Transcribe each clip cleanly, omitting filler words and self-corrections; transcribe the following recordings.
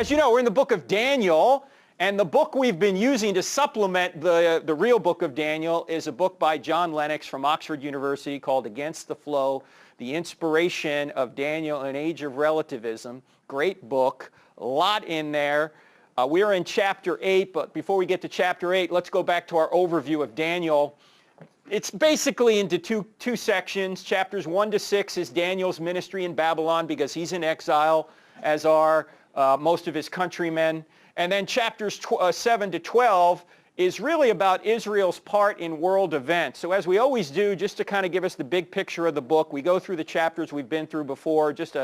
As you know, we're in the book of Daniel, and the book we've been using to supplement the real book of Daniel is a book by John Lennox from Oxford University called Against the Flow, The Inspiration of Daniel, An Age of Relativism. Great book, a lot in there. We're in chapter 8, but before we get to chapter 8, let's go back to our overview of Daniel. It's basically into two sections. Chapters 1 to 6 is Daniel's ministry in Babylon because he's in exile, as are most of his countrymen. And then chapters 7 to 12 is really about Israel's part in world events. So as we always do, just to kind of give us the big picture of the book, we go through the chapters we've been through before, just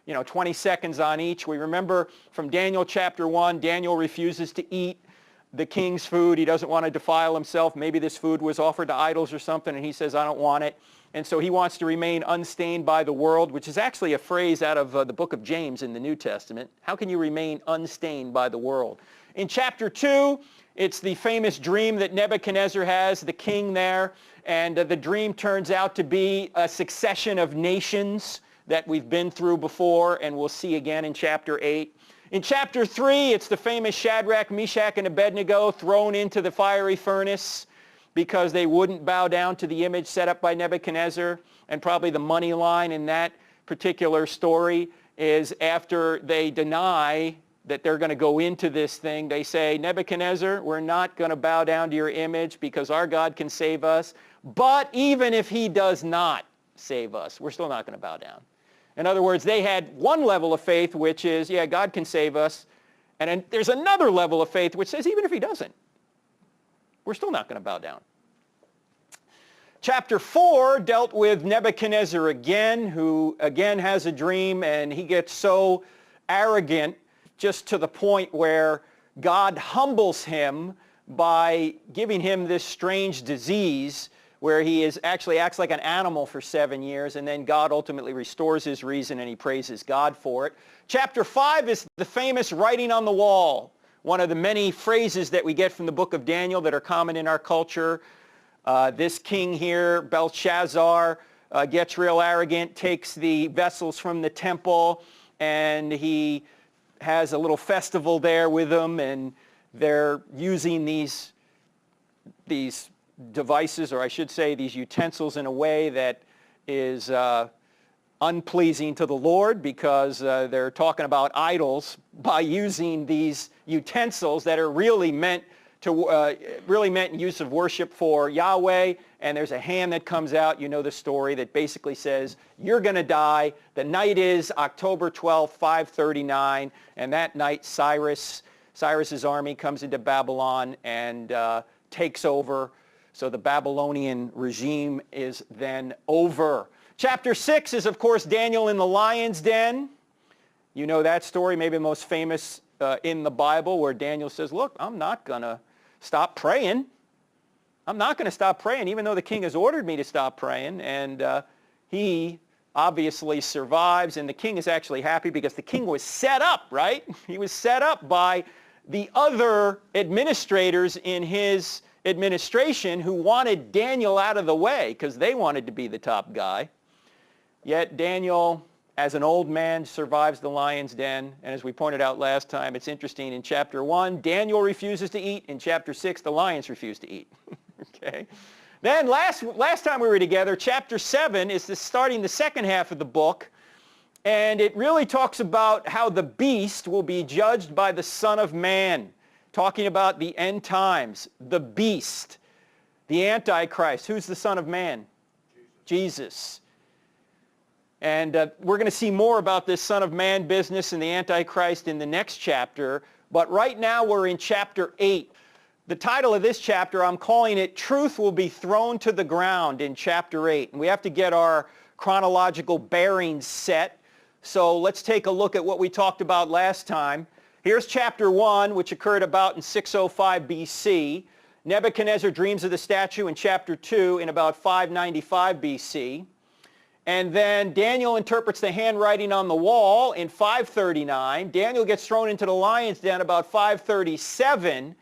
20 seconds on each. We remember from Daniel chapter 1, Daniel refuses to eat the king's food. He doesn't want to defile himself. Maybe this food was offered to idols or something, and he says, I don't want it. And so he wants to remain unstained by the world, which is actually a phrase out of the book of James in the New Testament. How can you remain unstained by the world? In chapter 2, it's the famous dream that Nebuchadnezzar has, the king there, and the dream turns out to be a succession of nations that we've been through before, and we'll see again in chapter 8. In chapter 3, it's the famous Shadrach, Meshach, and Abednego thrown into the fiery furnace because they wouldn't bow down to the image set up by Nebuchadnezzar. And probably the money line in that particular story is after they deny that they're going to go into this thing, they say, Nebuchadnezzar, we're not going to bow down to your image because our God can save us. But even if he does not save us, we're still not going to bow down. In other words, they had one level of faith, which is, yeah, God can save us. And then there's another level of faith which says, even if he doesn't, we're still not going to bow down. Chapter 4 dealt with Nebuchadnezzar again, who again has a dream, and he gets so arrogant just to the point where God humbles him by giving him this strange disease where he actually acts like an animal for 7 years, and then God ultimately restores his reason and he praises God for it. Chapter 5 is the famous writing on the wall, one of the many phrases that we get from the book of Daniel that are common in our culture. This king here, Belshazzar, gets real arrogant, takes the vessels from the temple, and he has a little festival there with them, and they're using these devices, or I should say these utensils, in a way that is unpleasing to the Lord, because they're talking about idols by using these utensils that are really meant in use of worship for Yahweh. And there's a hand that comes out, you know the story, that basically says, you're going to die. The night is October 12th, 539, and that night Cyrus's army comes into Babylon and takes over. So the Babylonian regime is then over. Chapter 6 is, of course, Daniel in the lion's den. You know that story, maybe the most famous in the Bible, where Daniel says, look, I'm not going to stop praying. I'm not going to stop praying, even though the king has ordered me to stop praying. And he obviously survives, and the king is actually happy because the king was set up, right? He was set up by the other administrators in his administration who wanted Daniel out of the way because they wanted to be the top guy. Yet Daniel, as an old man, survives the lion's den. And as we pointed out last time, it's interesting, in chapter 1, Daniel refuses to eat. In chapter 6, the lions refuse to eat. Okay. Then last time we were together, chapter 7 is starting the second half of the book. And it really talks about how the beast will be judged by the Son of Man. Talking about the end times, the beast, the Antichrist. Who's the Son of Man? Jesus. And we're going to see more about this Son of Man business and the Antichrist in the next chapter. But right now we're in chapter 8. The title of this chapter, I'm calling it, Truth Will Be Thrown to the Ground, in chapter 8. And we have to get our chronological bearings set. So let's take a look at what we talked about last time. Here's chapter 1, which occurred about in 605 BC. Nebuchadnezzar dreams of the statue in chapter 2 in about 595 BC. And then Daniel interprets the handwriting on the wall in 539. Daniel gets thrown into the lion's den about 537.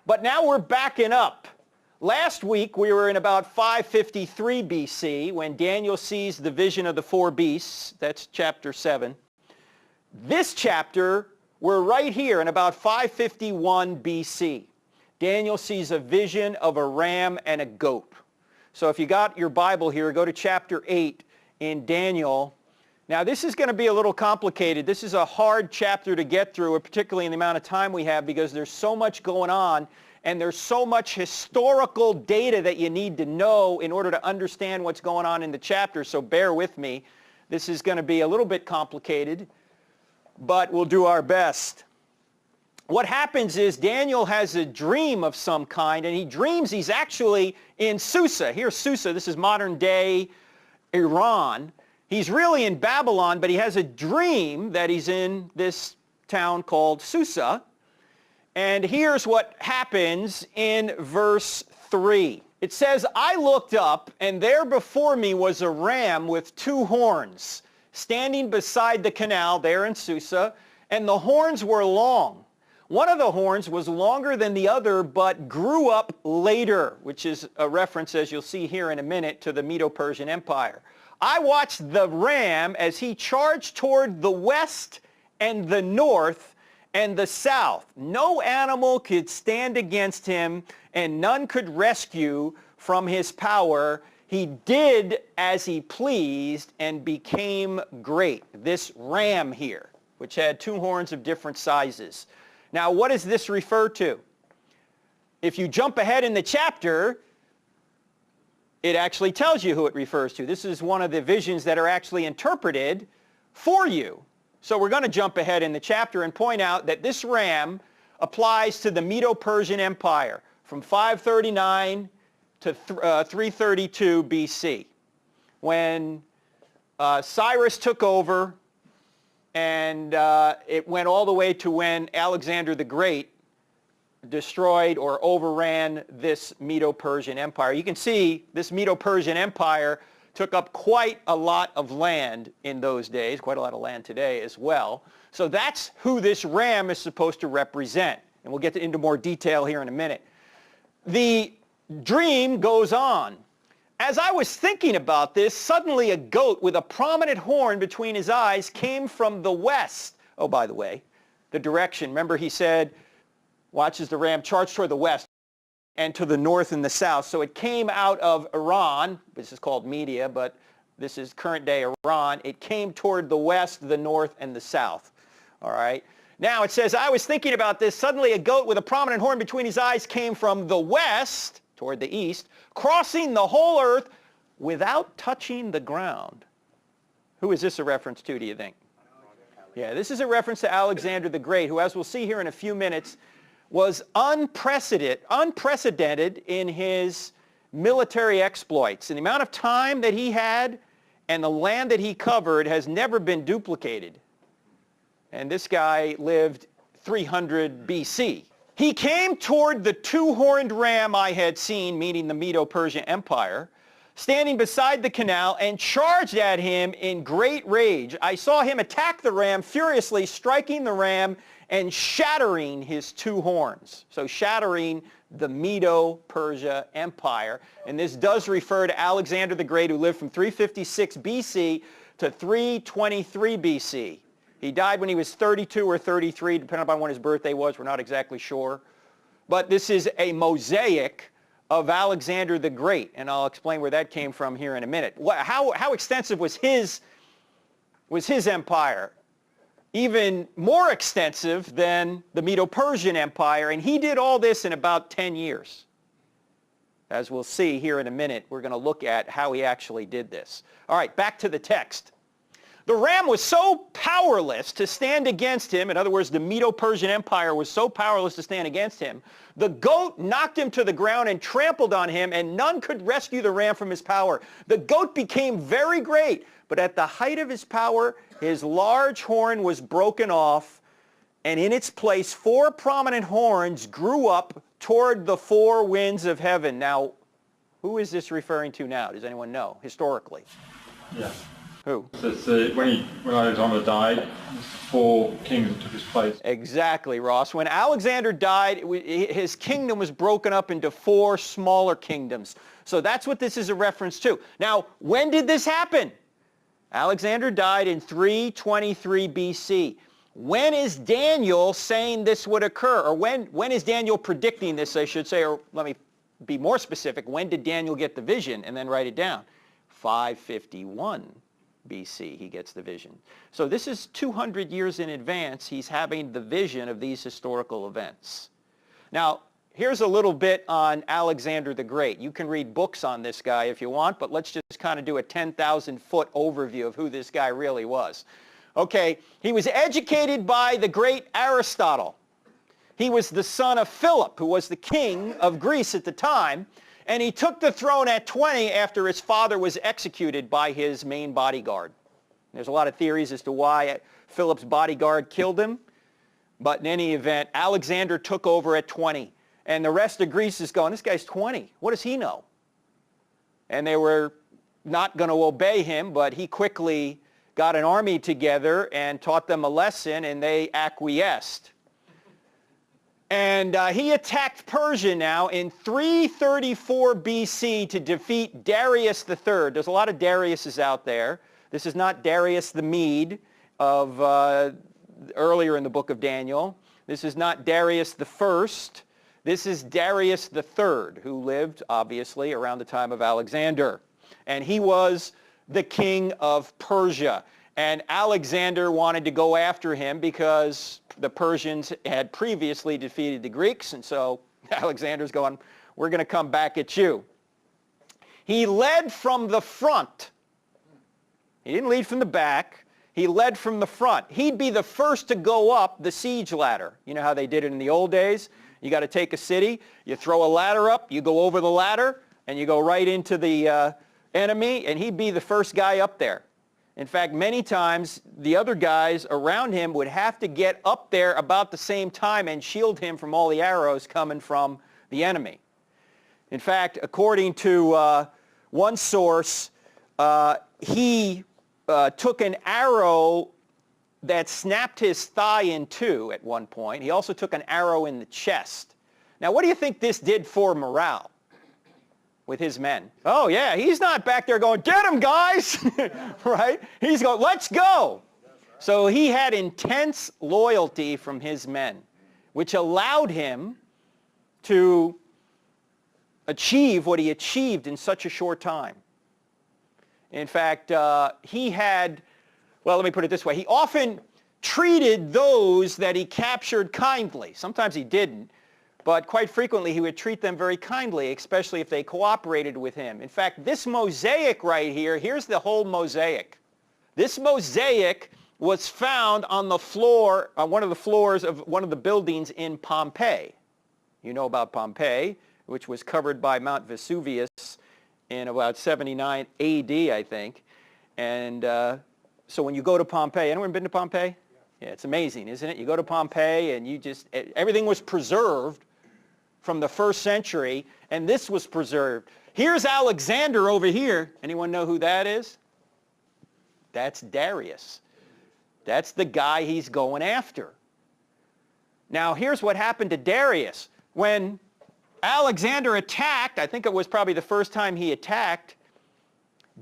But now we're backing up. Last week we were in about 553 BC when Daniel sees the vision of the four beasts. That's chapter 7. This chapter, we're right here in about 551 BC. Daniel sees a vision of a ram and a goat. So if you got your Bible here, go to chapter 8 in Daniel. Now this is going to be a little complicated. This is a hard chapter to get through, particularly in the amount of time we have, because there's so much going on and there's so much historical data that you need to know in order to understand what's going on in the chapter. So bear with me. This is going to be a little bit complicated, but we'll do our best. What happens is Daniel has a dream of some kind, and he dreams he's actually in Susa. Here's Susa. This is modern-day Iran. He's really in Babylon, but he has a dream that he's in this town called Susa. And here's what happens in verse 3. It says, I looked up, and there before me was a ram with 2 horns, standing beside the canal there in Susa, and the horns were long. One of the horns was longer than the other, but grew up later, which is a reference, as you'll see here in a minute, to the Medo-Persian Empire. I watched the ram as he charged toward the west and the north and the south. No animal could stand against him, and none could rescue from his power. He did as he pleased and became great. This ram here, which had 2 horns of different sizes. Now, what does this refer to? If you jump ahead in the chapter, it actually tells you who it refers to. This is one of the visions that are actually interpreted for you. So we're going to jump ahead in the chapter and point out that this ram applies to the Medo-Persian Empire from 539 to 332 BC. When Cyrus took over, and it went all the way to when Alexander the Great destroyed or overran this Medo-Persian Empire. You can see this Medo-Persian Empire took up quite a lot of land in those days, quite a lot of land today as well. So that's who this ram is supposed to represent. And we'll get into more detail here in a minute. The dream goes on. As I was thinking about this, suddenly a goat with a prominent horn between his eyes came from the west. Oh, by the way, the direction. Remember he said, watch as the ram charged toward the west and to the north and the south. So it came out of Iran. This is called Media, but this is current day Iran. It came toward the west, the north, and the south. All right. Now it says, I was thinking about this. Suddenly a goat with a prominent horn between his eyes came from the west, toward the east, crossing the whole earth without touching the ground. Who is this a reference to, do you think? Yeah, this is a reference to Alexander the Great, who, as we'll see here in a few minutes, was unprecedented in his military exploits. And the amount of time that he had and the land that he covered has never been duplicated. And this guy lived 300 BC. He came toward the 2-horned ram I had seen, meaning the Medo-Persian Empire, standing beside the canal, and charged at him in great rage. I saw him attack the ram furiously, striking the ram and shattering his 2 horns. So shattering the Medo-Persia Empire. And this does refer to Alexander the Great, who lived from 356 BC to 323 BC. He died when he was 32 or 33, depending upon when his birthday was. We're not exactly sure. But this is a mosaic of Alexander the Great, and I'll explain where that came from here in a minute. How extensive was his empire? Even more extensive than the Medo-Persian Empire, and he did all this in about 10 years. As we'll see here in a minute, we're going to look at how he actually did this. All right, back to the text. The ram was so powerless to stand against him. In other words, the Medo-Persian Empire was so powerless to stand against him. The goat knocked him to the ground and trampled on him, and none could rescue the ram from his power. The goat became very great, but at the height of his power, his large horn was broken off, and in its place 4 prominent horns grew up toward the 4 winds of heaven. Now, who is this referring to now? Does anyone know, historically? Yeah. Who? So it's when Alexander died, 4 kings that took his place. Exactly, Ross. When Alexander died, his kingdom was broken up into 4 smaller kingdoms. So that's what this is a reference to. Now, when did this happen? Alexander died in 323 BC. When is Daniel saying this would occur? Or when is Daniel predicting this, I should say, or let me be more specific, when did Daniel get the vision? And then write it down. 551 BC he gets the vision. So this is 200 years in advance he's having the vision of these historical events. Now, here's a little bit on Alexander the Great. You can read books on this guy if you want, but let's just kind of do a 10,000-foot overview of who this guy really was. Okay, he was educated by the great Aristotle. He was the son of Philip, who was the king of Greece at the time, and he took the throne at 20 after his father was executed by his main bodyguard. There's a lot of theories as to why Philip's bodyguard killed him, but in any event, Alexander took over at 20, and the rest of Greece is going, this guy's 20, what does he know? And they were not going to obey him, but he quickly got an army together and taught them a lesson, and they acquiesced. And he attacked Persia now in 334 BC to defeat Darius III. There's a lot of Dariuses out there. This is not Darius the Mede of earlier in the book of Daniel. This is not Darius the First. This is Darius III, who lived, obviously, around the time of Alexander. And he was the king of Persia. And Alexander wanted to go after him because the Persians had previously defeated the Greeks, and so Alexander's going, we're going to come back at you. He led from the front. He didn't lead from the back. He led from the front. He'd be the first to go up the siege ladder. You know how they did it in the old days? You got to take a city, you throw a ladder up, you go over the ladder, and you go right into the enemy, and he'd be the first guy up there. In fact, many times the other guys around him would have to get up there about the same time and shield him from all the arrows coming from the enemy. In fact, according to one source, he took an arrow that snapped his thigh in two at one point. He also took an arrow in the chest. Now, what do you think this did for morale with his men? Oh, yeah, he's not back there going, get him, guys, right? He's going, let's go. So he had intense loyalty from his men, which allowed him to achieve what he achieved in such a short time. In fact, he had, well, let me put it this way. He often treated those that he captured kindly. Sometimes he didn't. But quite frequently, he would treat them very kindly, especially if they cooperated with him. In fact, this mosaic right here, here's the whole mosaic. This mosaic was found on the floor, on one of the floors of one of the buildings in Pompeii. You know about Pompeii, which was covered by Mount Vesuvius in about 79 AD, I think. And so when you go to Pompeii, anyone been to Pompeii? Yeah, it's amazing, isn't it? You go to Pompeii and you just, everything was preserved from the first century, and this was preserved. Here's Alexander over here. Anyone know who that is? That's Darius. That's the guy he's going after. Now, here's what happened to Darius. When Alexander attacked, I think it was probably the first time he attacked,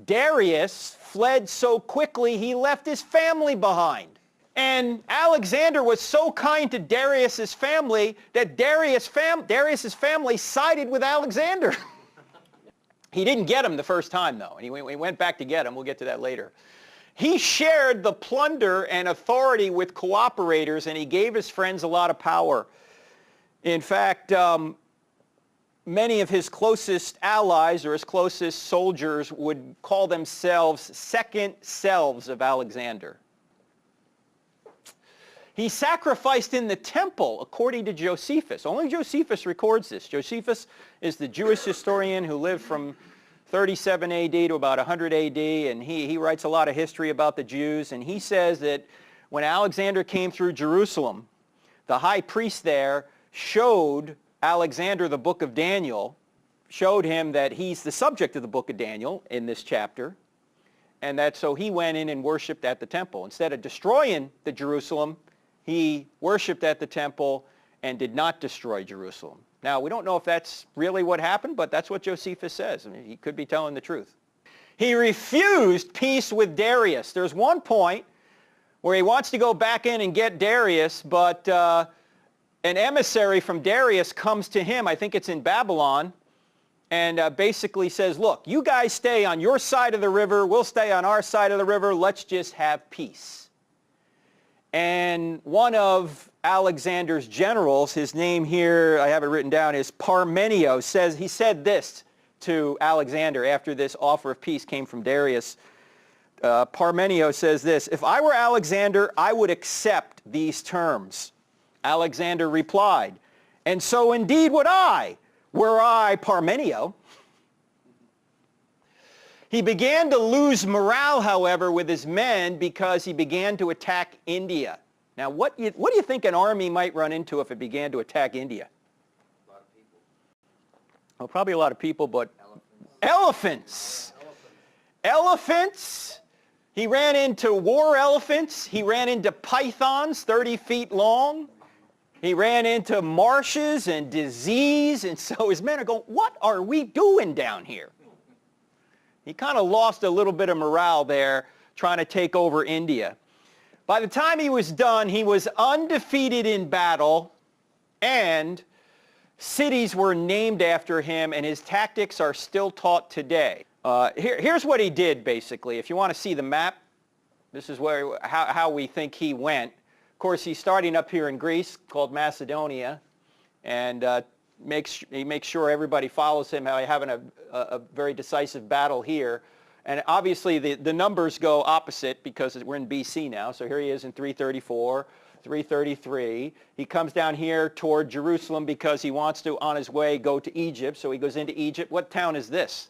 Darius fled so quickly he left his family behind. And Alexander was so kind to Darius's family that Darius's family sided with Alexander. He didn't get him the first time, though, and he went back to get him. We'll get to that later. He shared the plunder and authority with cooperators, and he gave his friends a lot of power. In fact, many of his closest allies or his closest soldiers would call themselves second selves of Alexander. He sacrificed in the temple, according to Josephus. Only Josephus records this. Josephus is the Jewish historian who lived from 37 AD to about 100 AD, and he writes a lot of history about the Jews, and he says that when Alexander came through Jerusalem, the high priest there showed Alexander the book of Daniel, showed him that he's the subject of the book of Daniel in this chapter, and that so he went in and worshipped at the temple. Instead of destroying the Jerusalem, he worshipped at the temple and did not destroy Jerusalem. Now, we don't know if that's really what happened, but that's what Josephus says. I mean, he could be telling the truth. He refused peace with Darius. There's one point where he wants to go back in and get Darius, but an emissary from Darius comes to him, I think it's in Babylon, and basically says, look, you guys stay on your side of the river, we'll stay on our side of the river, let's just have peace. And one of Alexander's generals, his name here, I have it written down, is Parmenio, he said this to Alexander after this offer of peace came from Darius. Parmenio says this, if I were Alexander, I would accept these terms. Alexander replied, and so indeed would I, were I Parmenio. He began to lose morale, however, with his men because he began to attack India. Now, what do you think an army might run into if it began to attack India? A lot of people. Well, probably a lot of people, but elephants. Elephants. He ran into war elephants. He ran into pythons 30 feet long. He ran into marshes and disease. And so his men are going, what are we doing down here? He kind of lost a little bit of morale there trying to take over India. By the time he was done, he was undefeated in battle, and cities were named after him, and his tactics are still taught today. Here's what he did, basically. If you want to see the map, this is how we think he went. Of course, he's starting up here in Greece, called Macedonia, and he makes sure everybody follows him, how he's having a very decisive battle here. And obviously the numbers go opposite because we're in BC now. So here he is in 334, 333. He comes down here toward Jerusalem because he wants to, on his way, go to Egypt. So he goes into Egypt. What town is this?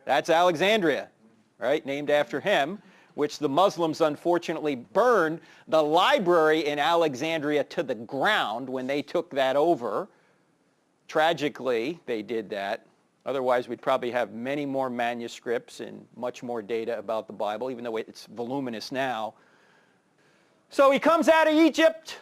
That's Alexandria, right? Named after him, which the Muslims unfortunately burned the library in Alexandria to the ground when they took that over. Tragically, they did that. Otherwise, we'd probably have many more manuscripts and much more data about the Bible, even though it's voluminous now. So he comes out of Egypt.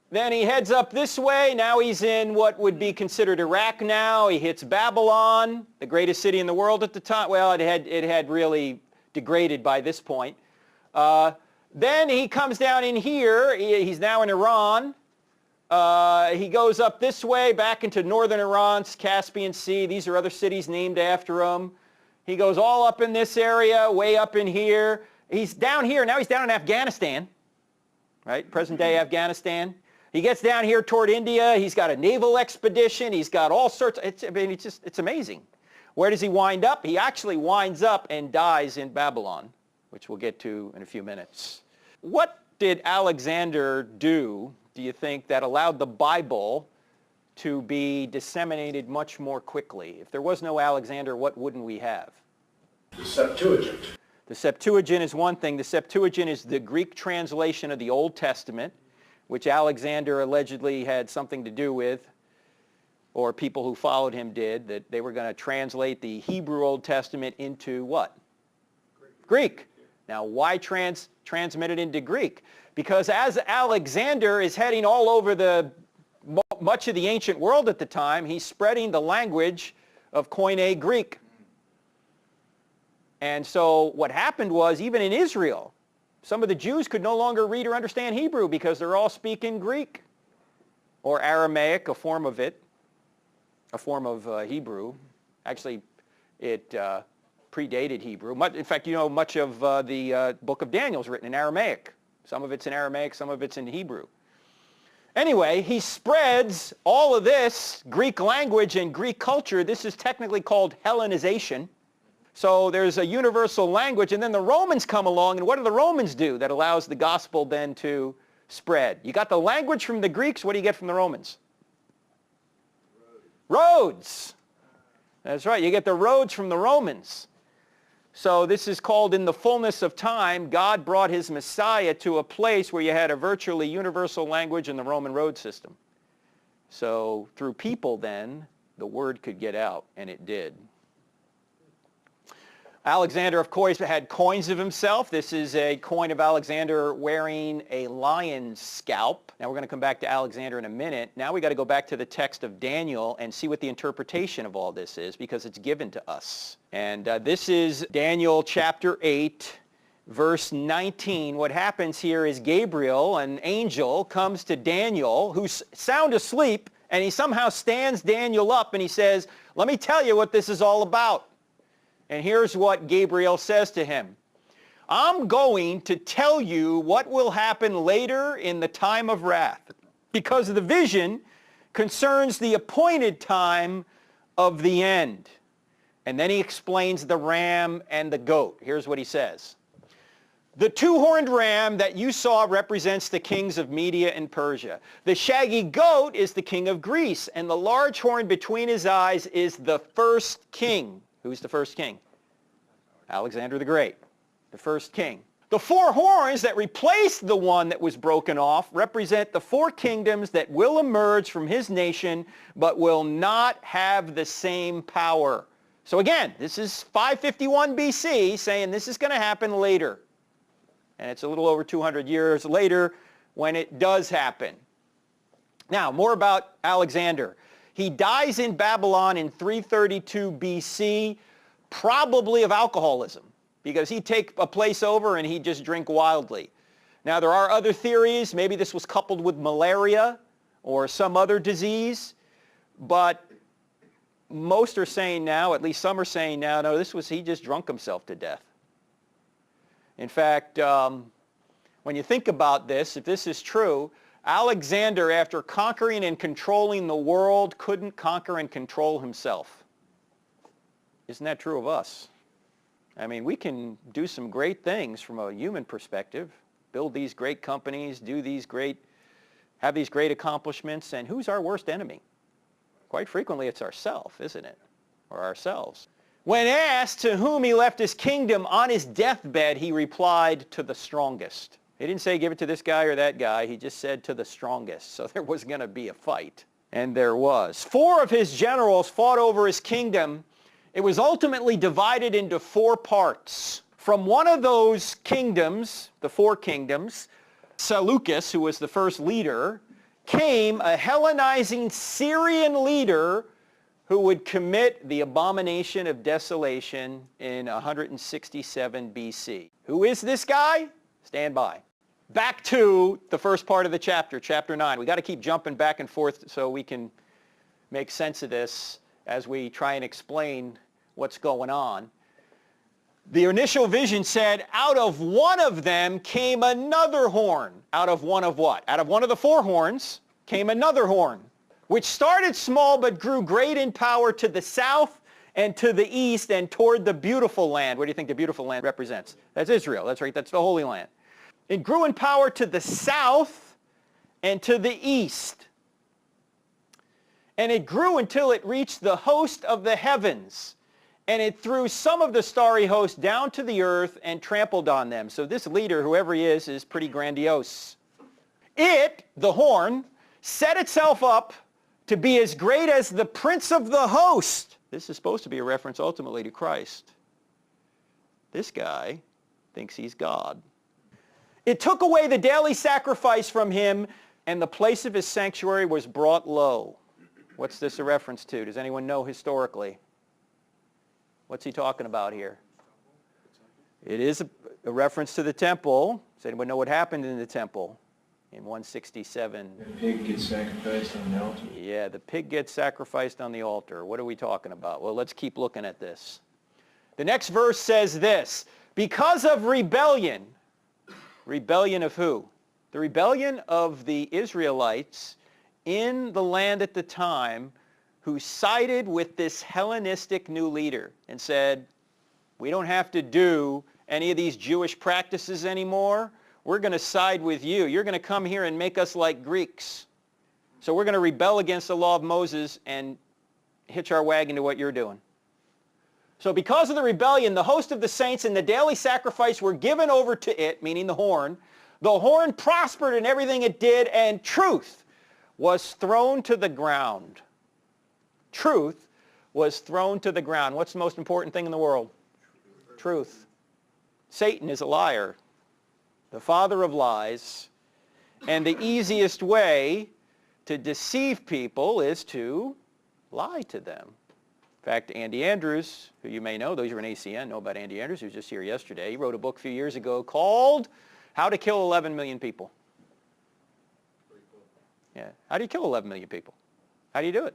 Then he heads up this way. Now he's in what would be considered Iraq now. He hits Babylon, the greatest city in the world at the time. Well, it had really degraded by this point. Then he comes down in here. He's now in Iran. He goes up this way, back into northern Iran, Caspian Sea. These are other cities named after him. He goes all up in this area, way up in here. He's down here. Now he's down in Afghanistan, right? Present-day Afghanistan. He gets down here toward India. He's got a naval expedition. He's got all sorts. It's amazing. Where does he wind up? He actually winds up and dies in Babylon, which we'll get to in a few minutes. What did Alexander do you think, that allowed the Bible to be disseminated much more quickly? If there was no Alexander, what wouldn't we have? The Septuagint. The Septuagint is one thing. The Septuagint is the Greek translation of the Old Testament, which Alexander allegedly had something to do with, or people who followed him did, that they were going to translate the Hebrew Old Testament into what? Greek. Now, why transmit it into Greek? Because as Alexander is heading all over much of the ancient world at the time, he's spreading the language of Koine Greek. And so what happened was, even in Israel, some of the Jews could no longer read or understand Hebrew because they're all speaking Greek, or Aramaic, a form of it, a form of Hebrew. Actually, it predated Hebrew. In fact, much of the book of Daniel is written in Aramaic. Some of it's in Aramaic, some of it's in Hebrew. Anyway, he spreads all of this Greek language and Greek culture. This is technically called Hellenization. So there's a universal language, and then the Romans come along, and what do the Romans do that allows the gospel then to spread? You got the language from the Greeks. What do you get from the Romans? Roads. That's right. You get the roads from the Romans. So this is called, in the fullness of time, God brought his Messiah to a place where you had a virtually universal language in the Roman road system. So through people then, the word could get out, and it did. Alexander, of course, had coins of himself. This is a coin of Alexander wearing a lion's scalp. Now we're going to come back to Alexander in a minute. Now we got to go back to the text of Daniel and see what the interpretation of all this is, because it's given to us. And this is Daniel chapter 8, verse 19, what happens here is Gabriel, an angel, comes to Daniel, who's sound asleep, and he somehow stands Daniel up and he says, let me tell you what this is all about. And here's what Gabriel says to him. I'm going to tell you what will happen later in the time of wrath, because the vision concerns the appointed time of the end. And then he explains the ram and the goat. Here's what he says. The two-horned ram that you saw represents the kings of Media and Persia. The shaggy goat is the king of Greece, and the large horn between his eyes is the first king. Who's the first king? Alexander the Great, the first king. The four horns that replace the one that was broken off represent the four kingdoms that will emerge from his nation, but will not have the same power. So again, this is 551 BC, saying this is going to happen later. And it's a little over 200 years later when it does happen. Now, more about Alexander. He dies in Babylon in 332 BC, probably of alcoholism, because he'd take a place over and he'd just drink wildly. Now, there are other theories. Maybe this was coupled with malaria or some other disease, but most are saying now, at least some are saying now, no, he just drunk himself to death. In fact, when you think about this, if this is true, Alexander, after conquering and controlling the world, couldn't conquer and control himself. Isn't that true of us? I mean, we can do some great things from a human perspective, build these great companies, have these great accomplishments, and who's our worst enemy? Quite frequently, it's ourselves, isn't it? Or ourselves. When asked to whom he left his kingdom on his deathbed, he replied, to the strongest. He didn't say give it to this guy or that guy. He just said to the strongest. So there was going to be a fight. And there was. 4 of his generals fought over his kingdom. It was ultimately divided into 4 parts. From one of those kingdoms, the 4 kingdoms, Seleucus, who was the first leader, came a Hellenizing Syrian leader who would commit the abomination of desolation in 167 BC. Who is this guy? Stand by. Back to the first part of the chapter, chapter 9. We've got to keep jumping back and forth so we can make sense of this as we try and explain what's going on. The initial vision said, out of one of them came another horn. Out of one of what? Out of one of the 4 horns came another horn, which started small but grew great in power to the south and to the east and toward the beautiful land. What do you think the beautiful land represents? That's Israel. That's right. That's the Holy Land. It grew in power to the south and to the east. And it grew until it reached the host of the heavens. And it threw some of the starry host down to the earth and trampled on them. So this leader, whoever he is pretty grandiose. It, the horn, set itself up to be as great as the prince of the host. This is supposed to be a reference ultimately to Christ. This guy thinks he's God. It took away the daily sacrifice from him, and the place of his sanctuary was brought low. What's this a reference to? Does anyone know historically? What's he talking about here? It is a reference to the temple. Does anyone know what happened in the temple in 167? The pig gets sacrificed on the altar. Yeah, the pig gets sacrificed on the altar. What are we talking about? Well, let's keep looking at this. The next verse says this, because of rebellion. Rebellion of who? The rebellion of the Israelites in the land at the time who sided with this Hellenistic new leader and said, we don't have to do any of these Jewish practices anymore. We're going to side with you. You're going to come here and make us like Greeks. So we're going to rebel against the law of Moses and hitch our wagon to what you're doing. So because of the rebellion, the host of the saints and the daily sacrifice were given over to it, meaning the horn. The horn prospered in everything it did, and truth was thrown to the ground. Truth was thrown to the ground. What's the most important thing in the world? Truth. Satan is a liar, the father of lies, and the easiest way to deceive people is to lie to them. In fact, Andy Andrews, who you may know, those who are in ACN know about Andy Andrews, who was just here yesterday. He wrote a book a few years ago called How to Kill 11 Million People. Yeah. How do you kill 11 million people? How do you do it?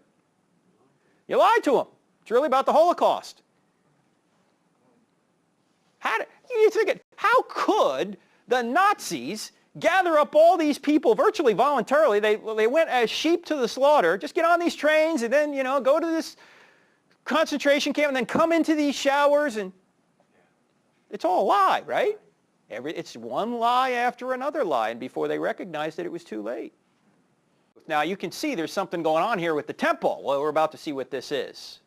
You lie to them. It's really about the Holocaust. You think it, how could the Nazis gather up all these people virtually voluntarily? They went as sheep to the slaughter. Just get on these trains and then, go to this concentration camp and then come into these showers, and it's all a lie, right? It's one lie after another lie, and before they recognized it, it was too late. Now you can see there's something going on here with the temple. Well, we're about to see what this is.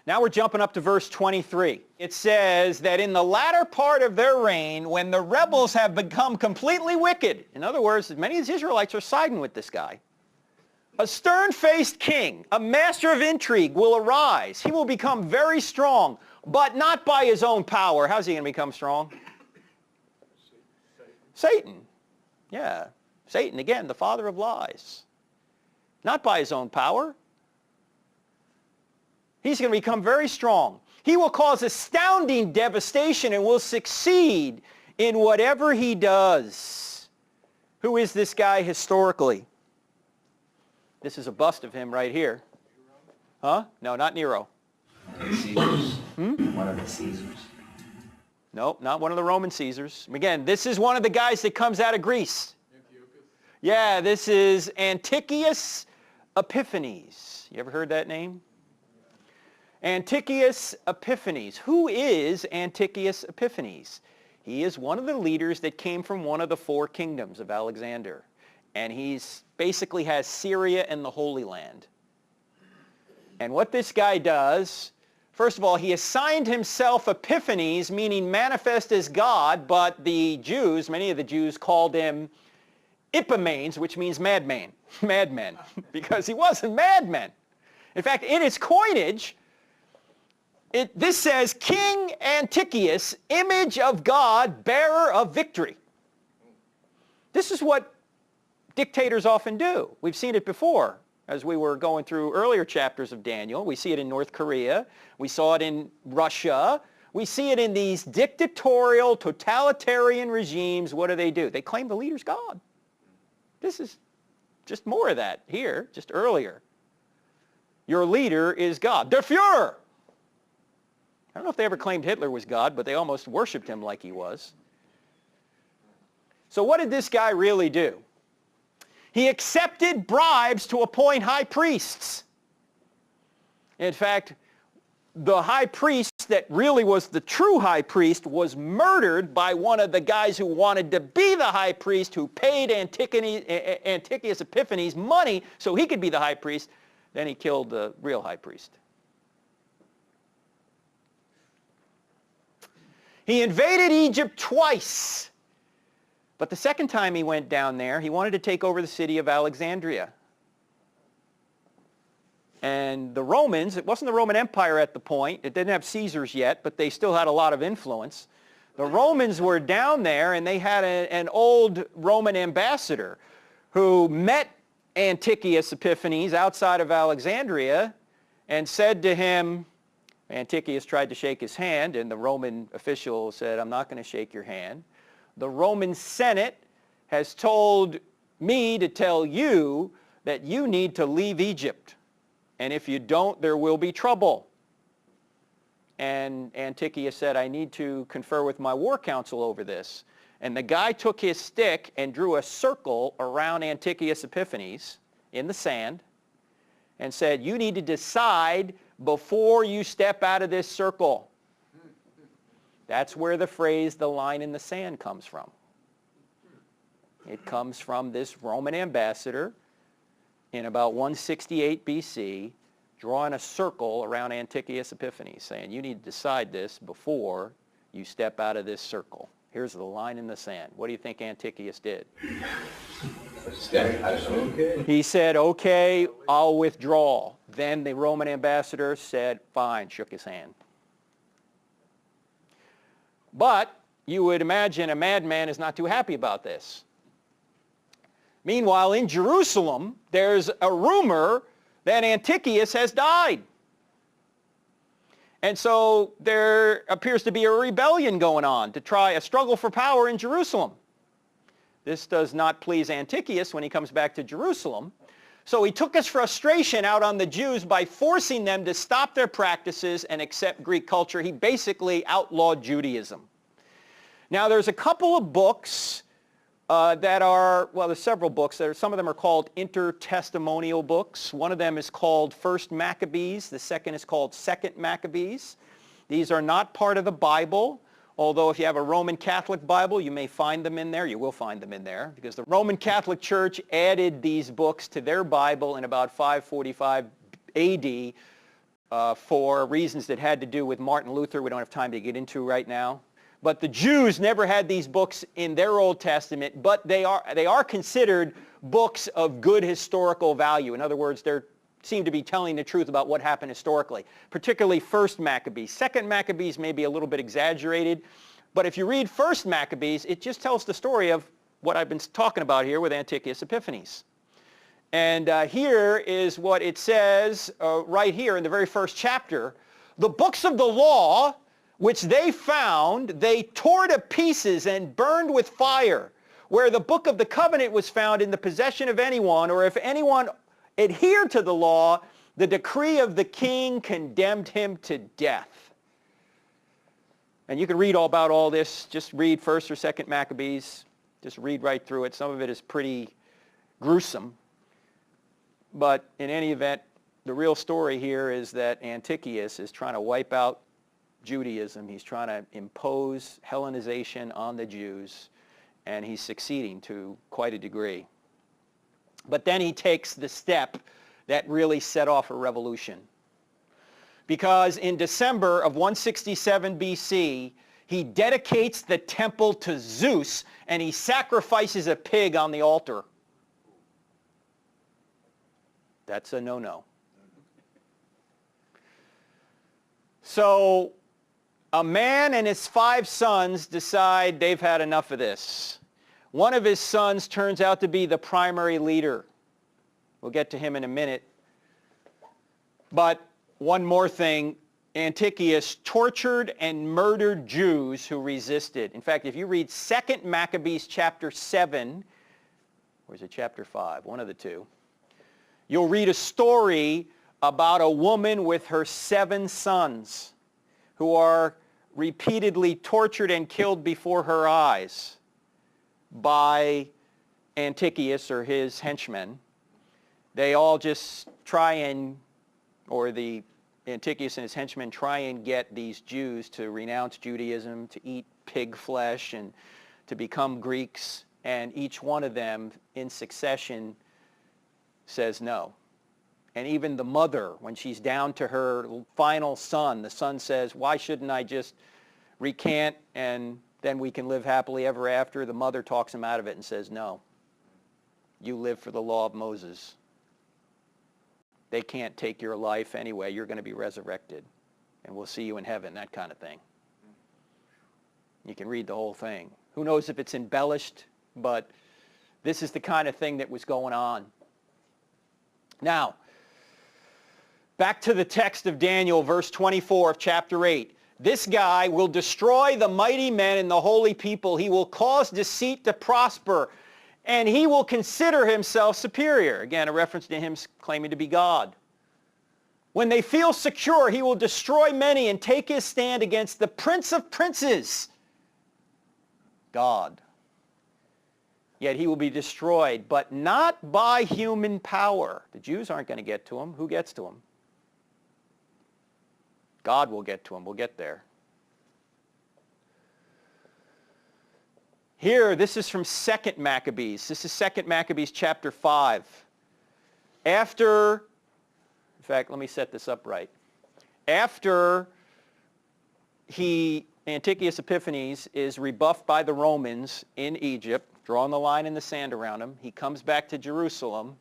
Now we're jumping up to verse 23. It says that in the latter part of their reign, when the rebels have become completely wicked, in other words, many of the Israelites are siding with this guy, a stern-faced king, a master of intrigue, will arise. He will become very strong, but not by his own power. How's he going to become strong? Satan. Yeah. Satan, again, the father of lies. Not by his own power. He's going to become very strong. He will cause astounding devastation and will succeed in whatever he does. Who is this guy historically? This is a bust of him right here. Huh? No, not Nero. Caesars. One of the Caesars. No, not one of the Roman Caesars. Again, this is one of the guys that comes out of Greece. Yeah, this is Antiochus Epiphanes. You ever heard that name? Antiochus Epiphanes. Who is Antiochus Epiphanes? He is one of the leaders that came from one of the 4 kingdoms of Alexander. And he's basically has Syria and the Holy Land. And what this guy does, first of all, he assigned himself Epiphanes, meaning manifest as God, but the Jews, many of the Jews called him Epimanes, which means madmen, because he wasn't madmen. In fact, in its coinage, this says, King Antiochus, image of God, bearer of victory. This is what dictators often do. We've seen it before as we were going through earlier chapters of Daniel. We see it in North Korea. We saw it in Russia. We see it in these dictatorial, totalitarian regimes. What do? They claim the leader's God. This is just more of that here, just earlier. Your leader is God. Der Führer. I don't know if they ever claimed Hitler was God, but they almost worshipped him like he was. So what did this guy really do? He accepted bribes to appoint high priests. In fact, the high priest that really was the true high priest was murdered by one of the guys who wanted to be the high priest, who paid Antiochus Epiphanes money so he could be the high priest. Then he killed the real high priest. He invaded Egypt twice. But the second time he went down there, he wanted to take over the city of Alexandria. And the Romans, it wasn't the Roman Empire at the point, it didn't have Caesars yet, but they still had a lot of influence. The Romans were down there, and they had an old Roman ambassador who met Antiochus Epiphanes outside of Alexandria and said to him, Antiochus tried to shake his hand, and the Roman official said, I'm not going to shake your hand. The Roman Senate has told me to tell you that you need to leave Egypt. And if you don't, there will be trouble. And Antiochus said, I need to confer with my war council over this. And the guy took his stick and drew a circle around Antiochus Epiphanes in the sand and said, you need to decide before you step out of this circle. That's where the phrase, the line in the sand, comes from. It comes from this Roman ambassador in about 168 BC, drawing a circle around Antiochus Epiphanes, saying, you need to decide this before you step out of this circle. Here's the line in the sand. What do you think Antiochus did? He said, okay, I'll withdraw. Then the Roman ambassador said, fine, shook his hand. But you would imagine a madman is not too happy about this. Meanwhile, in Jerusalem, there's a rumor that Antiochus has died. And so there appears to be a rebellion going on to try a struggle for power in Jerusalem. This does not please Antiochus when he comes back to Jerusalem. So he took his frustration out on the Jews by forcing them to stop their practices and accept Greek culture. He basically outlawed Judaism. Now there's a couple of books that are, well, there's several books. Some of them are called intertestamental books. One of them is called First Maccabees. The second is called Second Maccabees. These are not part of the Bible, although if you have a Roman Catholic Bible, you may find them in there. You will find them in there, because the Roman Catholic Church added these books to their Bible in about 545 A.D. For reasons that had to do with Martin Luther. We don't have time to get into right now. But the Jews never had these books in their Old Testament, but they are considered books of good historical value. In other words, they seem to be telling the truth about what happened historically, particularly First Maccabees. Second Maccabees may be a little bit exaggerated, but if you read First Maccabees, it just tells the story of what I've been talking about here with Antiochus Epiphanes. And here is what it says right here in the very first chapter. The books of the law, which they found, they tore to pieces and burned with fire. Where the book of the covenant was found in the possession of anyone, or if anyone adhered to the law, the decree of the king condemned him to death. And you can read all about all this. Just read First or Second Maccabees. Just read right through it. Some of it is pretty gruesome. But in any event, the real story here is that Antiochus is trying to wipe out Judaism. He's trying to impose Hellenization on the Jews, and he's succeeding to quite a degree. But then he takes the step that really set off a revolution. Because in December of 167 BC, he dedicates the temple to Zeus, and he sacrifices a pig on the altar. That's a no-no. So a man and his 5 sons decide they've had enough of this. One of his sons turns out to be the primary leader. We'll get to him in a minute. But one more thing, Antiochus tortured and murdered Jews who resisted. In fact, if you read 2 Maccabees chapter 7, or is it chapter 5? One of the two. You'll read a story about a woman with her 7 sons who are repeatedly tortured and killed before her eyes by Antiochus or his henchmen. They all just try and, or the Antiochus and his henchmen try and get these Jews to renounce Judaism, to eat pig flesh, and to become Greeks. And each one of them in succession says no. And even the mother, when she's down to her final son, the son says, why shouldn't I just recant and then we can live happily ever after? The mother talks him out of it and says, no, you live for the law of Moses. They can't take your life anyway. You're going to be resurrected, and we'll see you in heaven, that kind of thing. You can read the whole thing. Who knows if it's embellished, but this is the kind of thing that was going on. Now, back to the text of Daniel, verse 24 of chapter 8. This guy will destroy the mighty men and the holy people. He will cause deceit to prosper, and he will consider himself superior. Again, a reference to him claiming to be God. When they feel secure, he will destroy many and take his stand against the Prince of Princes, God. Yet he will be destroyed, but not by human power. The Jews aren't going to get to him. Who gets to him? God will get to him. We'll get there. Here, this is from 2 Maccabees. This is 2 Maccabees chapter 5. After, in fact, let me set this up right. After Antiochus Epiphanes is rebuffed by the Romans in Egypt, drawing the line in the sand around him, he comes back to Jerusalem,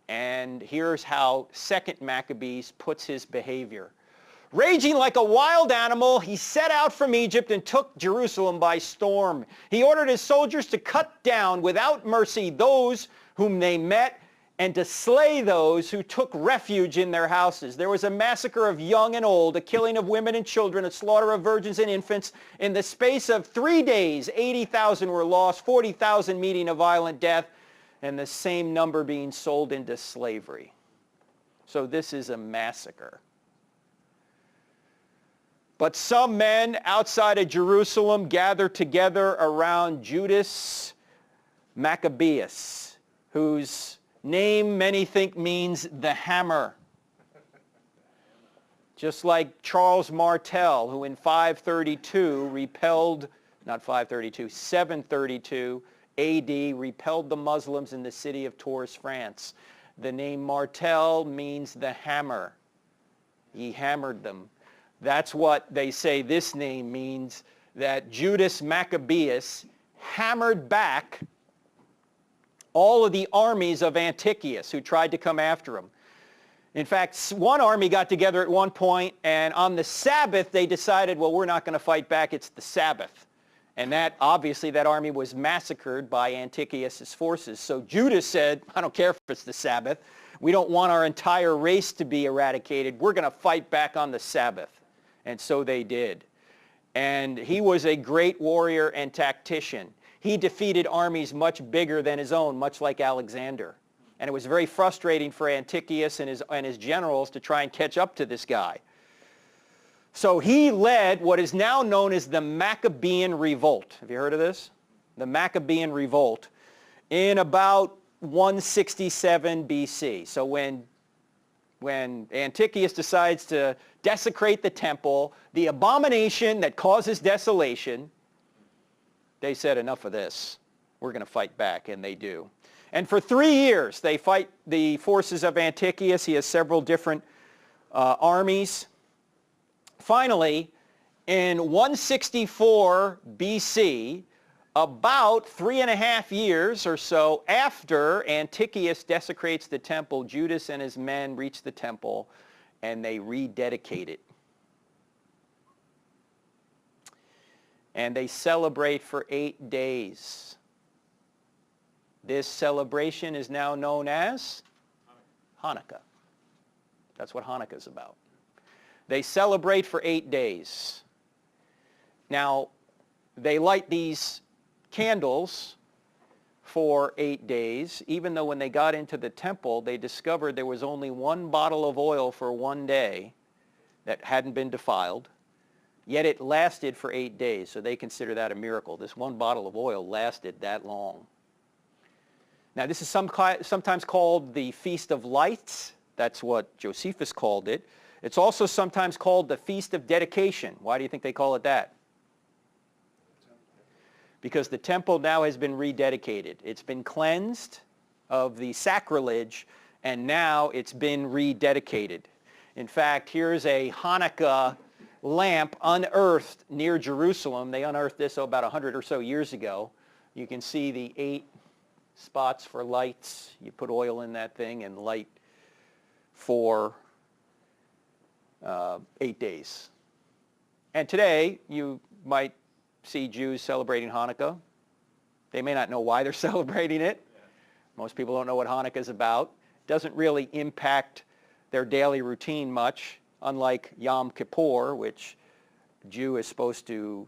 and here's how 2 Maccabees puts his behavior. Raging like a wild animal, he set out from Egypt and took Jerusalem by storm. He ordered his soldiers to cut down without mercy those whom they met and to slay those who took refuge in their houses. There was a massacre of young and old, a killing of women and children, a slaughter of virgins and infants. In the space of 3 days, 80,000 were lost, 40,000 meeting a violent death, and the same number being sold into slavery. So this is a massacre. But some men outside of Jerusalem gathered together around Judas Maccabeus, whose name many think means the hammer. Just like Charles Martel, who in 732 AD, repelled the Muslims in the city of Tours, France. The name Martel means the hammer. He hammered them. That's what they say this name means, that Judas Maccabeus hammered back all of the armies of Antiochus who tried to come after him. In fact, one army got together at one point, and on the Sabbath they decided, well, we're not going to fight back, it's the Sabbath. And that, obviously, that army was massacred by Antiochus' forces. So Judas said, I don't care if it's the Sabbath. We don't want our entire race to be eradicated. We're going to fight back on the Sabbath. And so they did. And he was a great warrior and tactician. He defeated armies much bigger than his own, much like Alexander. And it was very frustrating for Antiochus and his generals to try and catch up to this guy. So he led what is now known as the Maccabean Revolt. Have you heard of this? The Maccabean Revolt in about 167 BC. So when Antiochus decides to desecrate the temple, the abomination that causes desolation, they said, enough of this. We're going to fight back, and they do. And for 3 years, they fight the forces of Antiochus. He has several different armies. Finally, in 164 BC, about 3.5 years or so after Antiochus desecrates the temple, Judas and his men reach the temple, and they rededicate it. And they celebrate for 8 days. This celebration is now known as Hanukkah. That's what Hanukkah is about. They celebrate for 8 days. Now, they light these candles for 8 days, even though when they got into the temple, they discovered there was only 1 bottle of oil for 1 day that hadn't been defiled. Yet it lasted for 8 days, so they consider that a miracle. This 1 bottle of oil lasted that long. Now, this is sometimes called the Feast of Lights. That's what Josephus called it. It's also sometimes called the Feast of Dedication. Why do you think they call it that? Because the temple now has been rededicated. It's been cleansed of the sacrilege, and now it's been rededicated. In fact, here's a Hanukkah lamp unearthed near Jerusalem. They unearthed this about 100 or so years ago. You can see the 8 spots for lights. You put oil in that thing and light for 8 days. And today, you might see Jews celebrating Hanukkah. They may not know why they're celebrating it. Most people don't know what Hanukkah is about. It doesn't really impact their daily routine much, unlike Yom Kippur, which a Jew is supposed to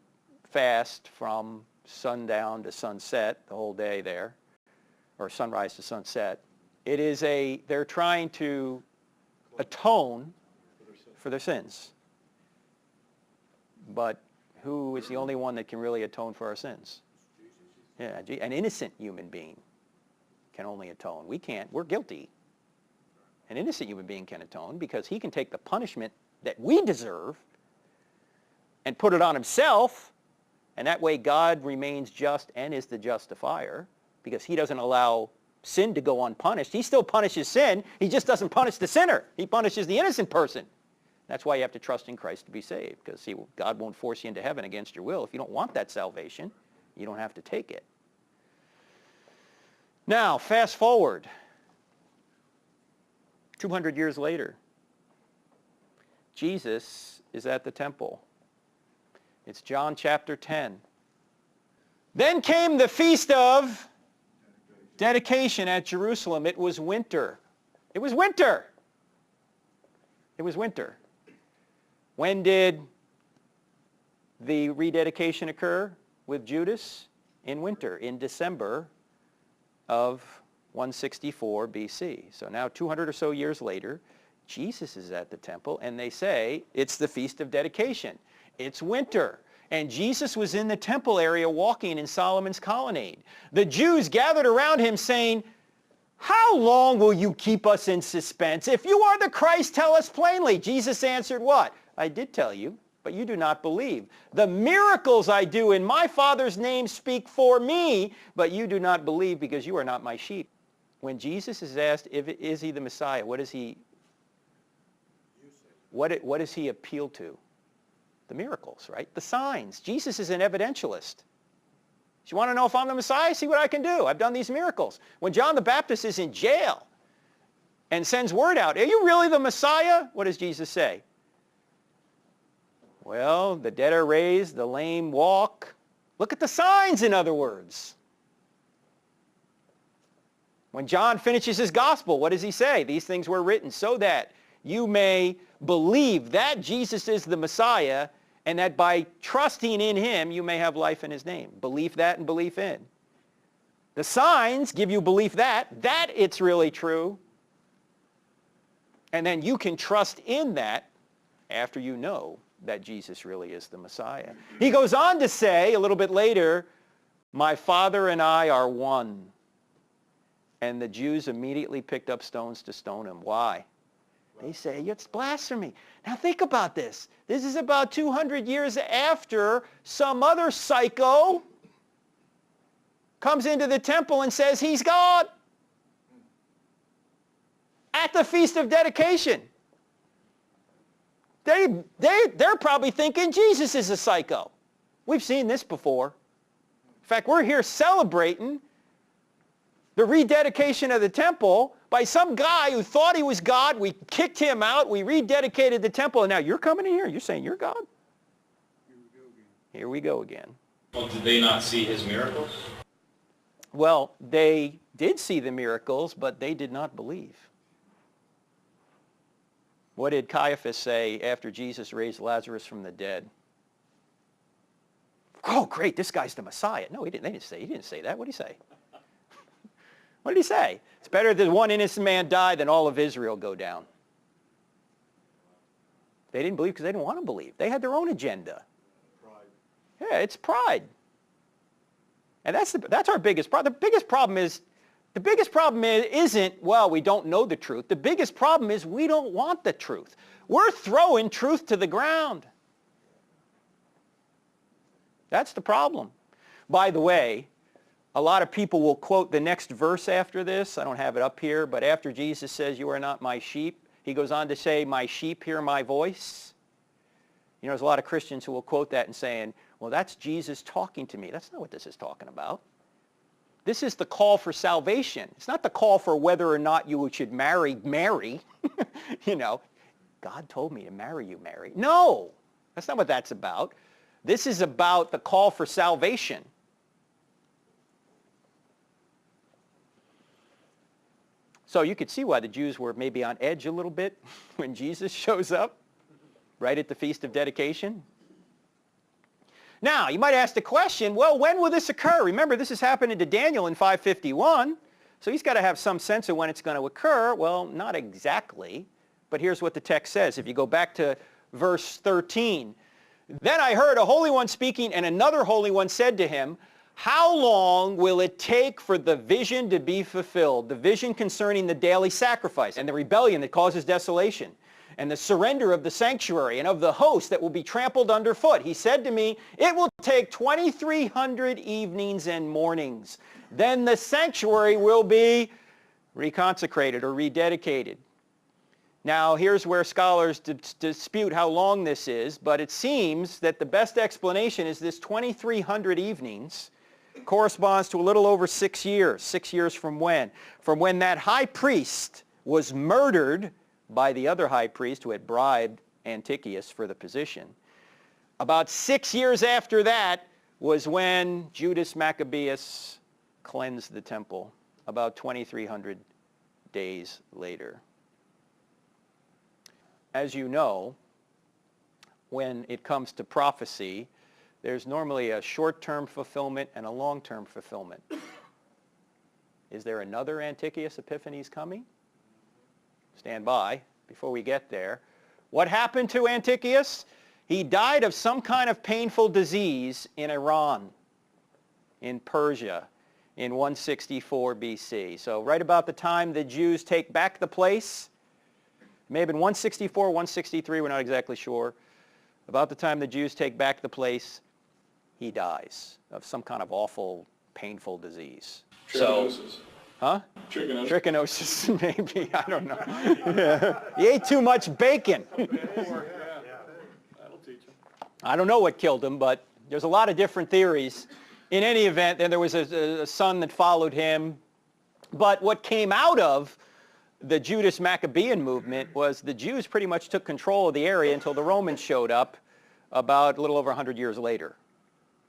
fast from sundown to sunset, the whole day there, or sunrise to sunset. They're trying to atone for their sins. But who is the only one that can really atone for our sins? Yeah, an innocent human being can only atone. We can't. We're guilty. An innocent human being can atone because he can take the punishment that we deserve and put it on himself, and that way God remains just and is the justifier because he doesn't allow sin to go unpunished. He still punishes sin. He just doesn't punish the sinner. He punishes the innocent person. That's why you have to trust in Christ to be saved, because God won't force you into heaven against your will. If you don't want that salvation, you don't have to take it. Now, fast forward 200 years later. Jesus is at the temple. It's John chapter 10. Then came the feast of Dedication at Jerusalem. It was winter. It was winter. It was winter. When did the rededication occur with Judas? In winter, in December of 164 BC. So now 200 or so years later, Jesus is at the temple, and they say it's the Feast of Dedication. It's winter. And Jesus was in the temple area walking in Solomon's colonnade. The Jews gathered around him saying, "How long will you keep us in suspense? If you are the Christ, tell us plainly." Jesus answered what? "I did tell you, but you do not believe. The miracles I do in my Father's name speak for me, but you do not believe because you are not my sheep." When Jesus is asked, is he the Messiah, what does he appeal to? The miracles, right? The signs. Jesus is an evidentialist. You want to know if I'm the Messiah? See what I can do. I've done these miracles. When John the Baptist is in jail and sends word out, "Are you really the Messiah?" What does Jesus say? Well, the dead are raised, the lame walk. Look at the signs, in other words. When John finishes his gospel, what does he say? These things were written so that you may believe that Jesus is the Messiah, and that by trusting in him, you may have life in his name. Belief that and belief in. The signs give you belief that it's really true. And then you can trust in that after you know that Jesus really is the Messiah. He goes on to say a little bit later, "My Father and I are one." And the Jews immediately picked up stones to stone him. Why? They say, it's blasphemy. Now think about this. This is about 200 years after some other psycho comes into the temple and says he's God at the Feast of Dedication. They're probably thinking Jesus is a psycho. We've seen this before. In fact, we're here celebrating the rededication of the temple by some guy who thought he was God. We kicked him out. We rededicated the temple. And now you're coming in here. You're saying you're God? Here we go again. Well, did they not see his miracles? Well, they did see the miracles, but they did not believe. What did Caiaphas say after Jesus raised Lazarus from the dead? "Oh, great, this guy's the Messiah." No, he didn't say that. What did he say? What did he say? "It's better that one innocent man die than all of Israel go down." They didn't believe because they didn't want to believe. They had their own agenda. Pride. Yeah, it's pride. And that's our biggest problem. The biggest problem isn't, well, we don't know the truth. The biggest problem is we don't want the truth. We're throwing truth to the ground. That's the problem. By the way, a lot of people will quote the next verse after this. I don't have it up here, but after Jesus says, "You are not my sheep," he goes on to say, "My sheep hear my voice." You know, there's a lot of Christians who will quote that and saying, "Well, that's Jesus talking to me." That's not what this is talking about. This is the call for salvation. It's not the call for whether or not you should marry Mary. You know, God told me to marry you, Mary. No, that's not what that's about. This is about the call for salvation. So you could see why the Jews were maybe on edge a little bit when Jesus shows up right at the Feast of Dedication. Now, you might ask the question, well, when will this occur? Remember, this is happening to Daniel in 551, so he's got to have some sense of when it's going to occur. Well, not exactly, but here's what the text says. If you go back to verse 13, "Then I heard a holy one speaking, and another holy one said to him, 'How long will it take for the vision to be fulfilled?'" The vision concerning the daily sacrifice and the rebellion that causes desolation and the surrender of the sanctuary and of the host that will be trampled underfoot. He said to me, "It will take 2,300 evenings and mornings. Then the sanctuary will be reconsecrated," or rededicated. Now, here's where scholars dispute how long this is, but it seems that the best explanation is this 2,300 evenings corresponds to a little over 6 years. 6 years from when? From when that high priest was murdered by the other high priest who had bribed Antiochus for the position. About 6 years after that was when Judas Maccabeus cleansed the temple. about 2,300 days later. As you know, when it comes to prophecy, there's normally a short-term fulfillment and a long-term fulfillment. Is there another Antiochus Epiphanes coming? Stand by before we get there. What happened to Antiochus? He died of some kind of painful disease in Iran, in Persia, in 164 BC. So right about the time the Jews take back the place, it may have been 164, 163, we're not exactly sure. About the time the Jews take back the place, he dies of some kind of awful, painful disease. Trichinosis. Huh? Trichinosis. Trichinosis, maybe. I don't know. Yeah. He ate too much bacon. That'll teach him. I don't know what killed him, but there's a lot of different theories. In any event, then there was a son that followed him. But what came out of the Judas Maccabean movement was the Jews pretty much took control of the area until the Romans showed up about a little over 100 years later.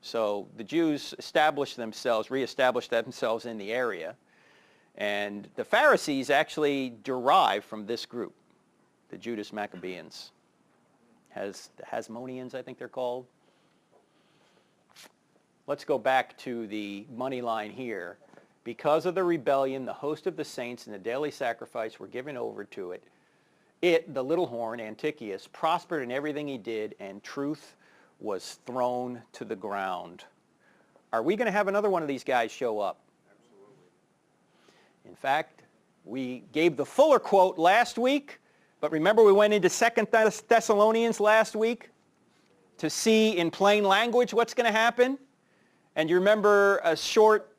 So the Jews reestablished themselves in the area. And the Pharisees actually derive from this group, the Judas Maccabeans. The Hasmoneans, I think they're called. Let's go back to the money line here. Because of the rebellion, the host of the saints and the daily sacrifice were given over to it. The little horn, Antiochus, prospered in everything he did, and truth was thrown to the ground. Are we going to have another one of these guys show up? Absolutely. In fact, we gave the fuller quote last week, but remember we went into 2 Thessalonians last week to see in plain language what's going to happen? And you remember a short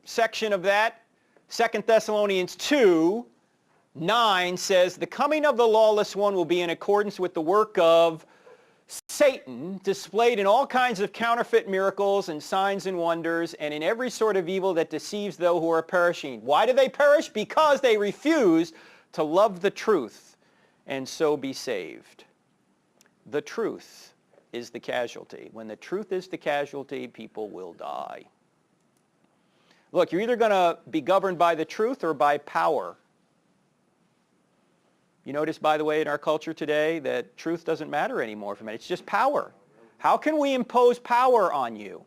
section of that? 2 Thessalonians 2:9 says, the coming of the lawless one will be in accordance with the work of Satan, displayed in all kinds of counterfeit miracles and signs and wonders, and in every sort of evil that deceives those who are perishing. Why do they perish? Because they refuse to love the truth and so be saved. The truth is the casualty. When the truth is the casualty, people will die. Look, you're either going to be governed by the truth or by power. You notice, by the way, in our culture today that truth doesn't matter anymore for men. It's just power. How can we impose power on you?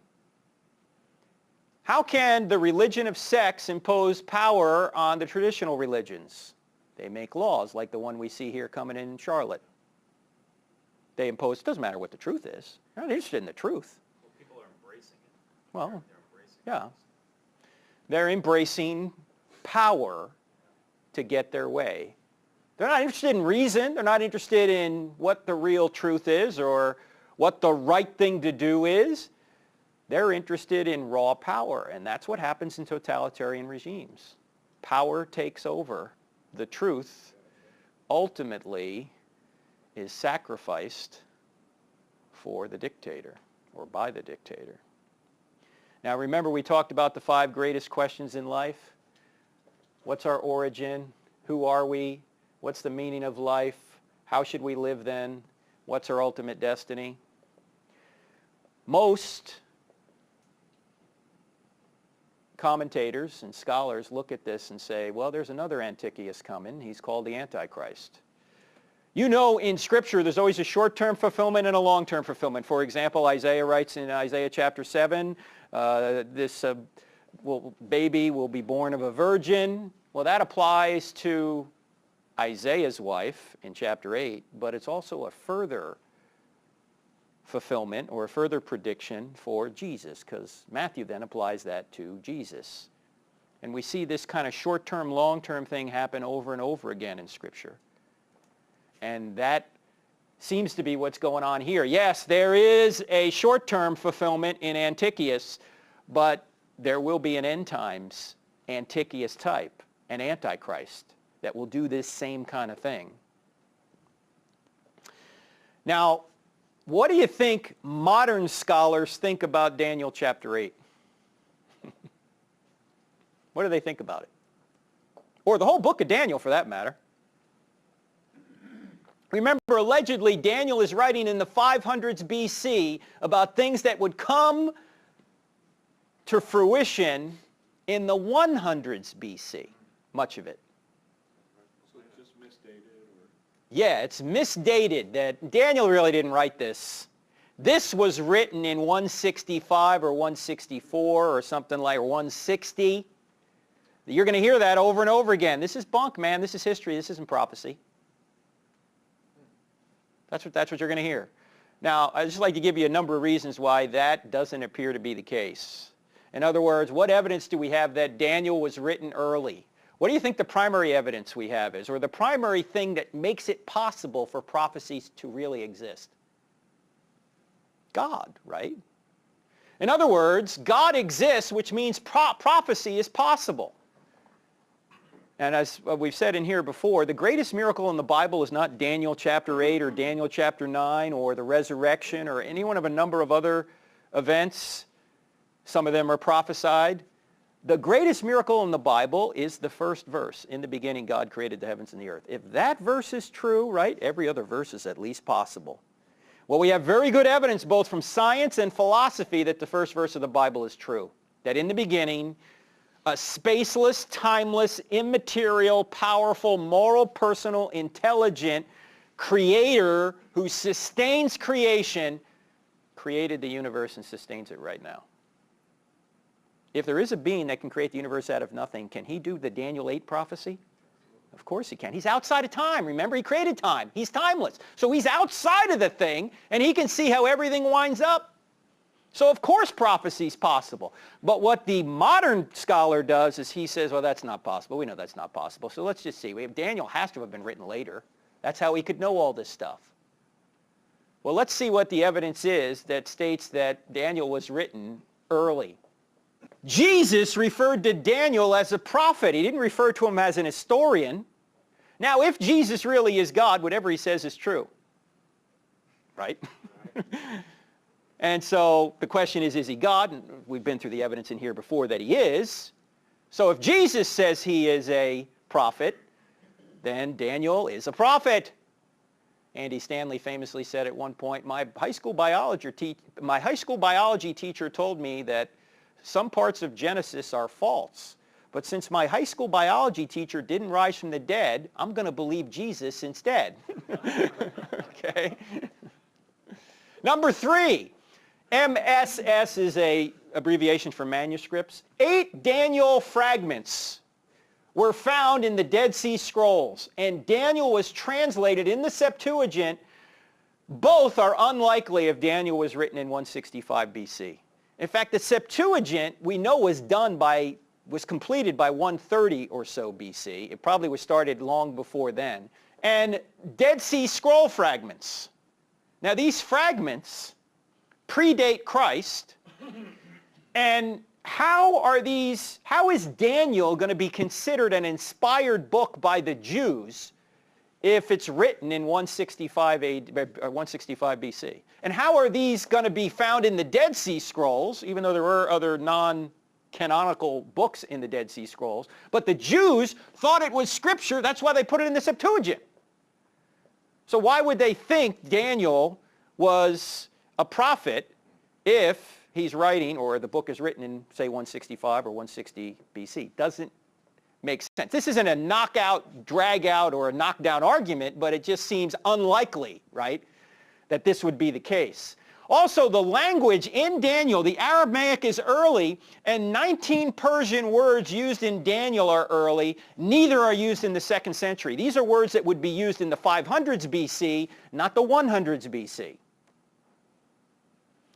How can the religion of sex impose power on the traditional religions? They make laws like the one we see here coming in Charlotte. They impose, it doesn't matter what the truth is. They're not interested in the truth. Well, people are embracing it. Well, They're embracing yeah. They're embracing power to get their way. They're not interested in reason. They're not interested in what the real truth is or what the right thing to do is. They're interested in raw power, and that's what happens in totalitarian regimes. Power takes over. The truth ultimately is sacrificed for the dictator or by the dictator. Now remember, we talked about the 5 greatest questions in life. What's our origin? Who are we? What's the meaning of life? How should we live then? What's our ultimate destiny? Most commentators and scholars look at this and say, well, there's another Antiochus coming. He's called the Antichrist. You know, in Scripture, there's always a short-term fulfillment and a long-term fulfillment. For example, Isaiah writes in Isaiah chapter 7, this baby will be born of a virgin. Well, that applies to Isaiah's wife in chapter 8, but it's also a further fulfillment or a further prediction for Jesus, because Matthew then applies that to Jesus. And we see this kind of short-term, long-term thing happen over and over again in Scripture. And that seems to be what's going on here. Yes, there is a short-term fulfillment in Antiochus, but there will be an end times Antiochus type, an Antichrist, that will do this same kind of thing. Now, what do you think modern scholars think about Daniel chapter 8? What do they think about it? Or the whole book of Daniel, for that matter. Remember, allegedly, Daniel is writing in the 500s BC about things that would come to fruition in the 100s BC, much of it. So it's just misdated? Or? Yeah, it's misdated. That Daniel really didn't write this. This was written in 165 or 164 or something like, or 160. You're going to hear that over and over again. This is bunk, man. This is history. This isn't prophecy. That's what you're going to hear. Now, I'd just like to give you a number of reasons why that doesn't appear to be the case. In other words, what evidence do we have that Daniel was written early? What do you think the primary evidence we have is, or the primary thing that makes it possible for prophecies to really exist? God, right? In other words, God exists, which means prophecy is possible. And as we've said in here before, the greatest miracle in the Bible is not Daniel chapter 8 or Daniel chapter 9 or the resurrection or any one of a number of other events. Some of them are prophesied. The greatest miracle in the Bible is the first verse. In the beginning, God created the heavens and the earth. If that verse is true, right, every other verse is at least possible. Well, we have very good evidence both from science and philosophy that the first verse of the Bible is true. That in the beginning, a spaceless, timeless, immaterial, powerful, moral, personal, intelligent creator who sustains creation created the universe and sustains it right now. If there is a being that can create the universe out of nothing, can he do the Daniel 8 prophecy? Of course he can. He's outside of time. Remember, he created time. He's timeless. So he's outside of the thing, and he can see how everything winds up. So of course prophecy's possible. But what the modern scholar does is he says, well, that's not possible. We know that's not possible. So let's just see. Daniel has to have been written later. That's how he could know all this stuff. Well, let's see what the evidence is that states that Daniel was written early. Jesus referred to Daniel as a prophet. He didn't refer to him as an historian. Now, if Jesus really is God, whatever he says is true. Right? And so the question is he God? And we've been through the evidence in here before that he is. So if Jesus says he is a prophet, then Daniel is a prophet. Andy Stanley famously said at one point, my high school biology teacher told me that some parts of Genesis are false. But since my high school biology teacher didn't rise from the dead, I'm going to believe Jesus instead. Okay? Number 3, MSS is an abbreviation for manuscripts. 8 Daniel fragments were found in the Dead Sea Scrolls, and Daniel was translated in the Septuagint. Both are unlikely if Daniel was written in 165 BC. In fact, the Septuagint, we know, was completed by 130 or so BC. It probably was started long before then. And Dead Sea Scroll fragments. Now, these fragments predate Christ. And how is Daniel going to be considered an inspired book by the Jews if it's written in 165 BC? And how are these going to be found in the Dead Sea Scrolls, even though there were other non-canonical books in the Dead Sea Scrolls? But the Jews thought it was Scripture. That's why they put it in the Septuagint. So why would they think Daniel was a prophet if he's writing, or the book is written in, say, 165 or 160 BC? Doesn't make sense. This isn't a knockout, drag-out, or a knockdown argument, but it just seems unlikely, right, that this would be the case. Also, the language in Daniel, the Aramaic is early, and 19 Persian words used in Daniel are early. Neither are used in the 2nd century. These are words that would be used in the 500s BC, not the 100s BC.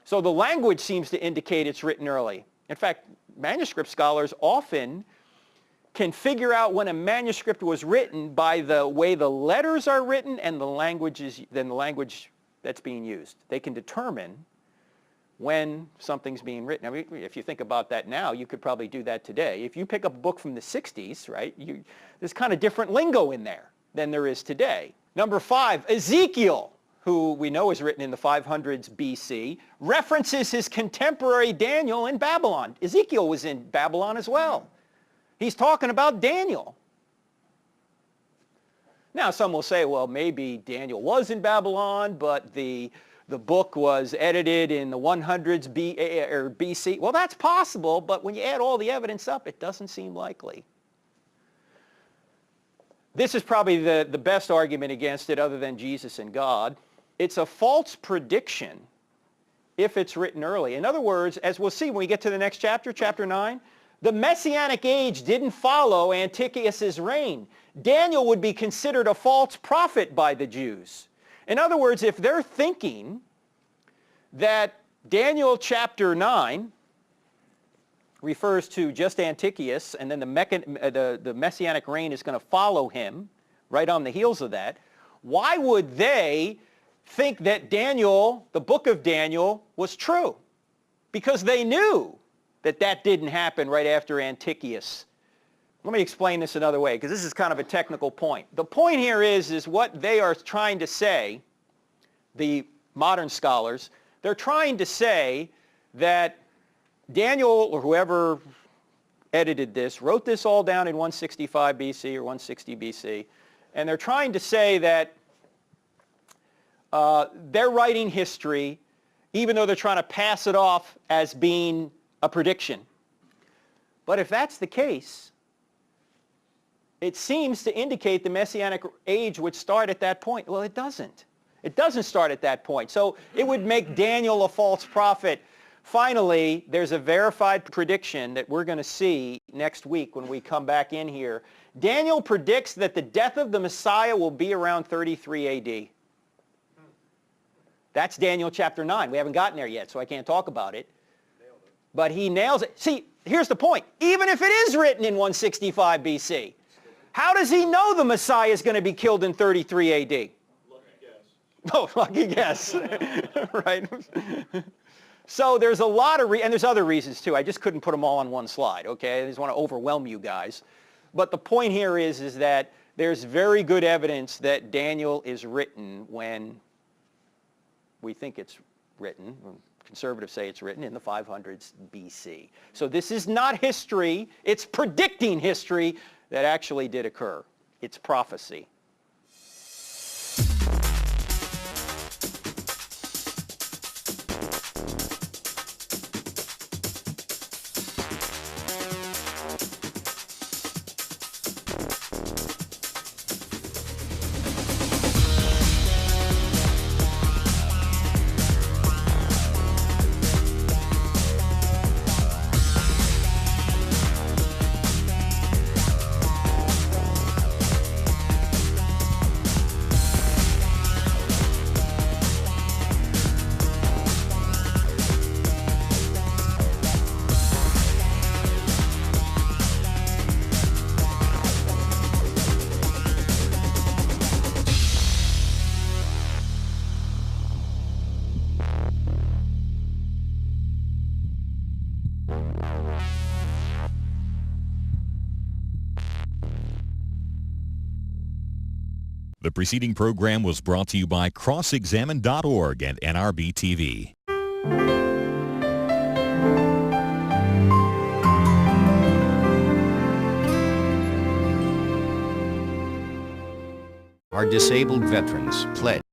So the language seems to indicate it's written early. In fact, manuscript scholars often can figure out when a manuscript was written by the way the letters are written and the language that's being used. They can determine when something's being written. I mean, if you think about that now, you could probably do that today. If you pick up a book from the 60s, right, there's kind of different lingo in there than there is today. Number 5, Ezekiel, who we know is written in the 500s BC, references his contemporary Daniel in Babylon. Ezekiel was in Babylon as well. He's talking about Daniel. Now, some will say, well, maybe Daniel was in Babylon, but the the book was edited in the 100s BC. Well, that's possible, but when you add all the evidence up, it doesn't seem likely. This is probably the best argument against it other than Jesus and God. It's a false prediction if it's written early. In other words, as we'll see when we get to the next chapter, chapter 9, the Messianic age didn't follow Antiochus' reign. Daniel would be considered a false prophet by the Jews. In other words, if they're thinking that Daniel chapter 9 refers to just Antiochus, and then the Messianic reign is going to follow him right on the heels of that, why would they think that Daniel, the book of Daniel, was true? Because they knew that that didn't happen right after Antiochus. Let me explain this another way, because this is kind of a technical point. The point here is what they are trying to say, the modern scholars, they're trying to say that Daniel, or whoever edited this, wrote this all down in 165 BC or 160 BC, and they're trying to say that they're writing history even though they're trying to pass it off as being a prediction. But if that's the case, it seems to indicate the Messianic age would start at that point. Well, it doesn't. It doesn't start at that point. So it would make Daniel a false prophet. Finally, there's a verified prediction that we're going to see next week when we come back in here. Daniel predicts that the death of the Messiah will be around 33 AD. That's Daniel chapter 9. We haven't gotten there yet, so I can't talk about it. But he nails it. See, here's the point. Even if it is written in 165 BC, how does he know the Messiah is going to be killed in 33 AD? Lucky guess. Oh, lucky guess. Right? So there's a lot of, and there's other reasons too. I just couldn't put them all on one slide, okay? I just want to overwhelm you guys. But the point here is that there's very good evidence that Daniel is written when we think it's written. Conservatives say it's written in the 500s BC. So this is not history. It's predicting history that actually did occur. It's prophecy. The preceding program was brought to you by CrossExamine.org and NRB TV. Our disabled veterans pledge